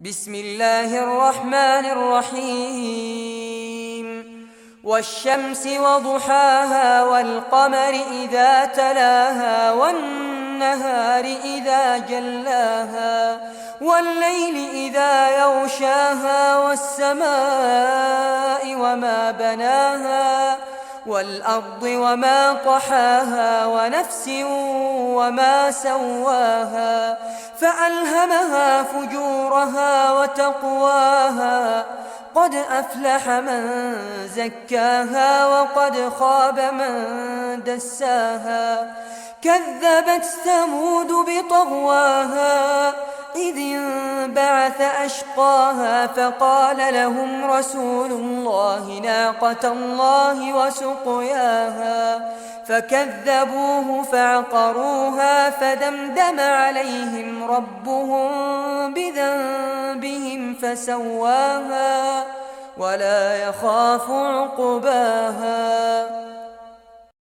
بسم الله الرحمن الرحيم والشمس وضحاها والقمر إذا تلاها والنهار إذا جلاها والليل إذا يغشاها والسماء وما بناها والأرض وما طحاها ونفس وما سواها فألهمها فجورها وتقواها قد أفلح من زكاها وقد خاب من دساها كذبت ثمود بطغواها إذ انبعث أشقاها فقال لهم رسول الله ناقة الله وسقياها فكذبوه فعقروها فدمدم عليهم ربهم بذنبهم فسواها ولا يخاف عقباها.